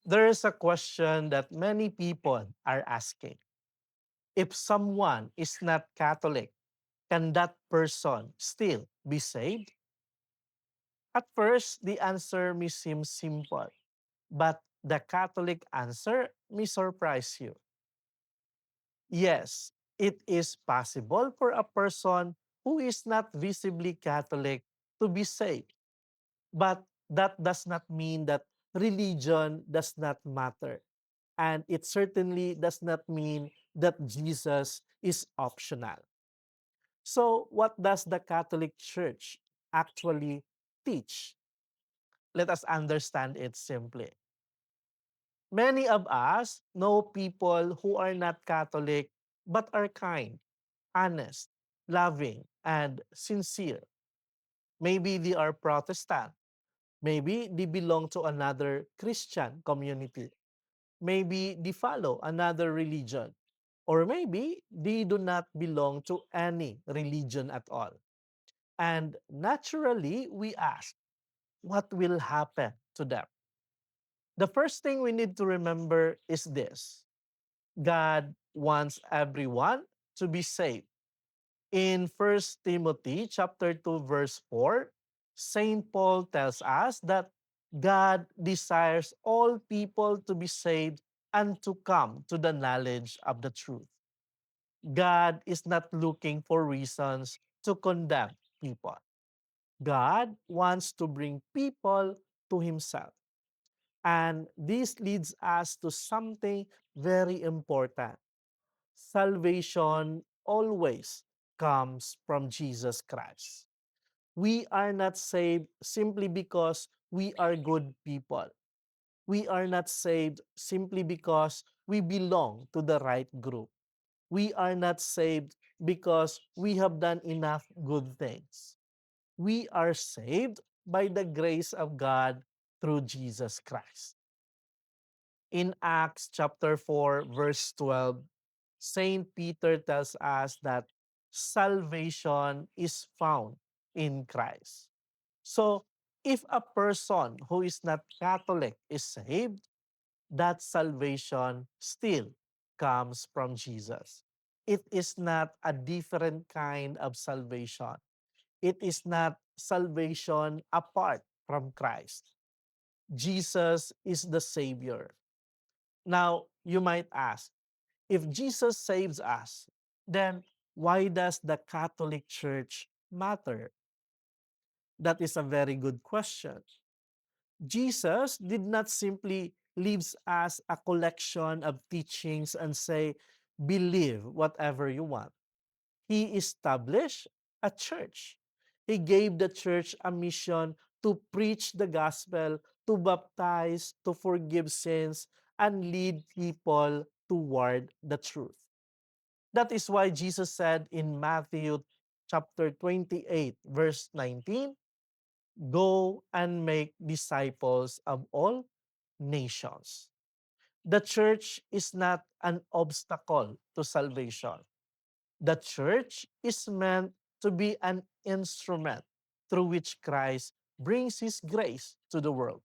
There is a question that many people are asking. If someone is not Catholic, can that person still be saved? At first, the answer may seem simple, but the Catholic answer may surprise you. Yes, it is possible for a person who is not visibly Catholic to be saved, but that does not mean that religion does not matter. And it certainly does not mean that Jesus is optional. So, what does the Catholic Church actually teach? Let us understand it simply. Many of us know people who are not Catholic but are kind, honest, loving, and sincere. Maybe they are Protestant. Maybe they belong to another Christian community. Maybe they follow another religion. Or maybe they do not belong to any religion at all. And naturally, we ask, what will happen to them? The first thing we need to remember is this: God wants everyone to be saved. In First Timothy chapter 2 verse 4, Saint Paul tells us that God desires all people to be saved and to come to the knowledge of the truth. God is not looking for reasons to condemn people. God wants to bring people to himself. And this leads us to something very important. Salvation always comes from Jesus Christ. We are not saved simply because we are good people. We are not saved simply because we belong to the right group. We are not saved because we have done enough good things. We are saved by the grace of God through Jesus Christ. In Acts chapter 4, verse 12, Saint Peter tells us that salvation is found in Christ. So, if a person who is not Catholic is saved, that salvation still comes from Jesus. It is not a different kind of salvation. It is not salvation apart from Christ. Jesus is the Savior. Now, you might ask, if Jesus saves us, then why does the Catholic Church matter? That is a very good question. Jesus did not simply leave us a collection of teachings and say, believe whatever you want. He established a church. He gave the church a mission to preach the gospel, to baptize, to forgive sins, and lead people toward the truth. That is why Jesus said in Matthew chapter 28, verse 19, go and make disciples of all nations. The church is not an obstacle to salvation. The church is meant to be an instrument through which Christ brings his grace to the world.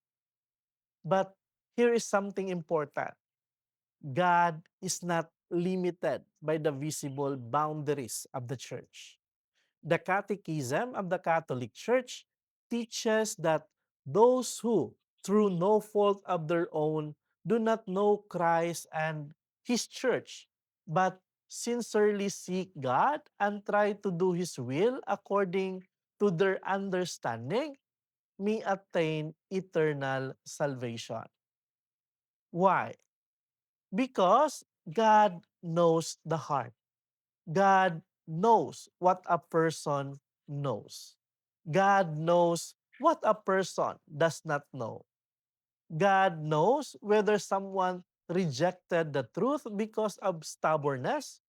But here is something important. God is not limited by the visible boundaries of the church. The Catechism of the Catholic Church teaches that those who, through no fault of their own, do not know Christ and His church, but sincerely seek God and try to do His will according to their understanding, may attain eternal salvation. Why? Because God knows the heart. God knows what a person knows. God knows what a person does not know. God knows whether someone rejected the truth because of stubbornness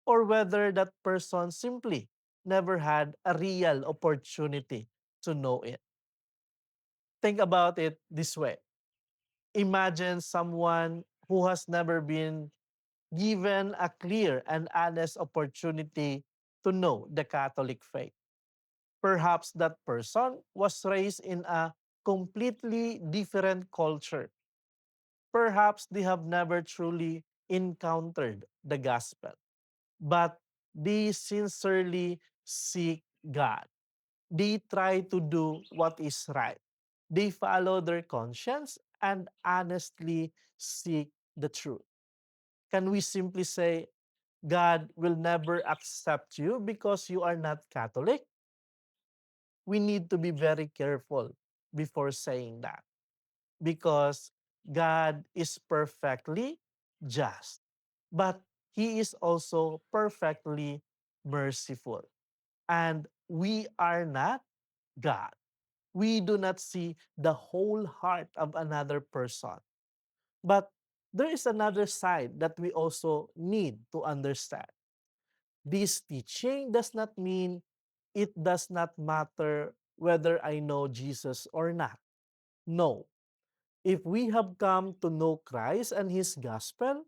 or whether that person simply never had a real opportunity to know it. Think about it this way. Imagine someone who has never been given a clear and honest opportunity to know the Catholic faith. Perhaps that person was raised in a completely different culture. Perhaps they have never truly encountered the gospel, but they sincerely seek God. They try to do what is right. They follow their conscience and honestly seek the truth. Can we simply say, God will never accept you because you are not Catholic? We need to be very careful before saying that because God is perfectly just, but He is also perfectly merciful. And we are not God. We do not see the whole heart of another person. But there is another side that we also need to understand. This teaching does not mean it does not matter whether I know Jesus or not. No. If we have come to know Christ and His gospel,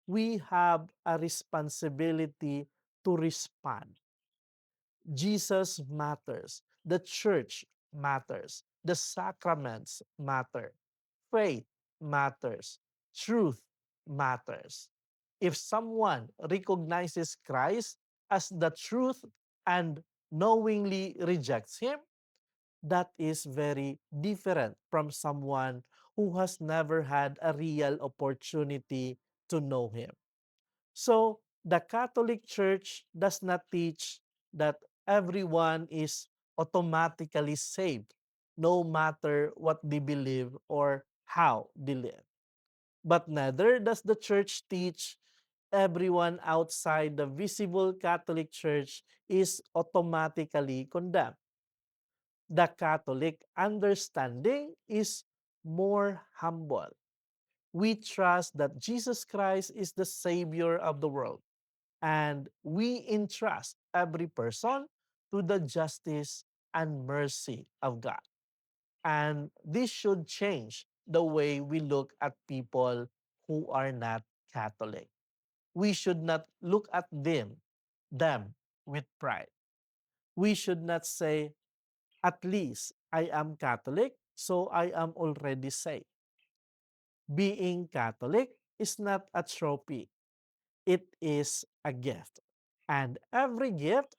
we have a responsibility to respond. Jesus matters. The church matters. The sacraments matter. Faith matters. Truth matters. If someone recognizes Christ as the truth and knowingly rejects Him, that is very different from someone who has never had a real opportunity to know Him. So, the Catholic Church does not teach that everyone is automatically saved, no matter what they believe or how they live. But neither does the Church teach everyone outside the visible Catholic Church is automatically condemned. The Catholic understanding is more humble. We trust that Jesus Christ is the Savior of the world, and we entrust every person to the justice and mercy of God. And this should change the way we look at people who are not Catholic. We should not look at them with pride. We should not say, at least I am Catholic, so I am already saved. Being Catholic is not a trophy, it is a gift. And every gift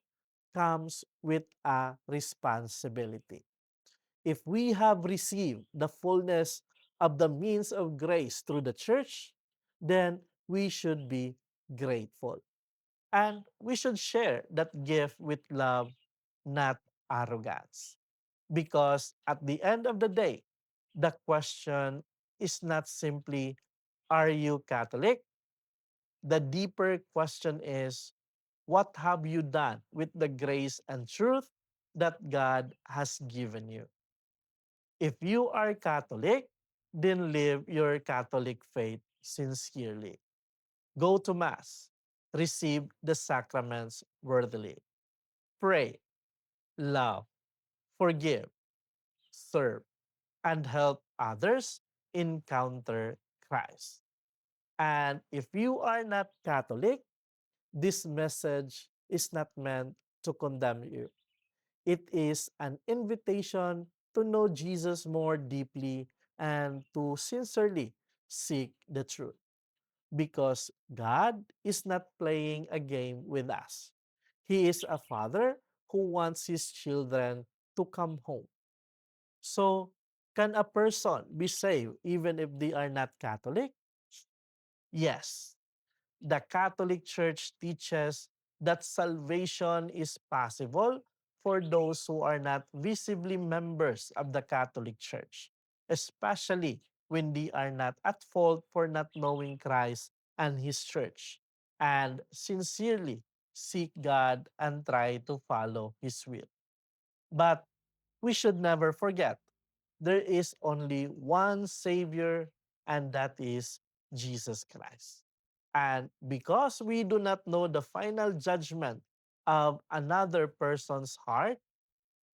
comes with a responsibility. If we have received the fullness of the means of grace through the church, then we should be grateful. And we should share that gift with love, not arrogance. Because at the end of the day, the question is not simply, are you Catholic? The deeper question is, what have you done with the grace and truth that God has given you? If you are Catholic, then live your Catholic faith sincerely. Go to Mass, receive the sacraments worthily, pray, love, forgive, serve, and help others encounter Christ. And if you are not Catholic, this message is not meant to condemn you. It is an invitation to know Jesus more deeply and to sincerely seek the truth. Because God is not playing a game with us. He is a father who wants his children to come home. So, can a person be saved even if they are not Catholic? Yes. The Catholic Church teaches that salvation is possible for those who are not visibly members of the Catholic Church, especially when they are not at fault for not knowing Christ and His Church, and sincerely seek God and try to follow His will. But we should never forget there is only one Savior, and that is Jesus Christ. And because we do not know the final judgment of another person's heart,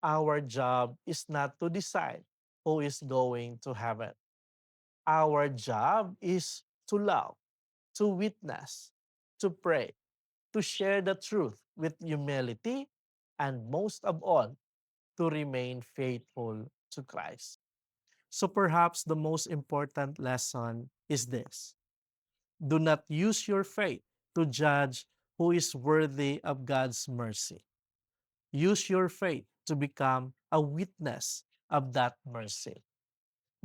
our job is not to decide who is going to heaven. Our job is to love, to witness, to pray, to share the truth with humility, and most of all, to remain faithful to Christ. So perhaps the most important lesson is this: do not use your faith to judge who is worthy of God's mercy. Use your faith to become a witness of that mercy,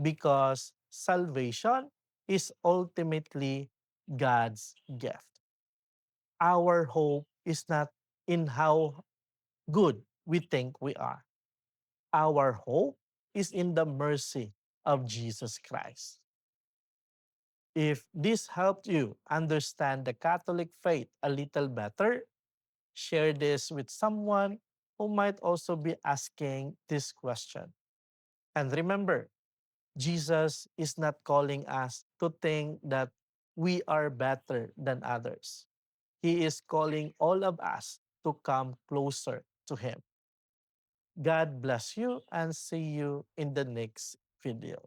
because salvation is ultimately God's gift. Our hope is not in how good we think we are. Our hope is in the mercy of Jesus Christ. If this helped you understand the Catholic faith a little better, share this with someone who might also be asking this question. And remember, Jesus is not calling us to think that we are better than others. He is calling all of us to come closer to Him. God bless you and see you in the next video.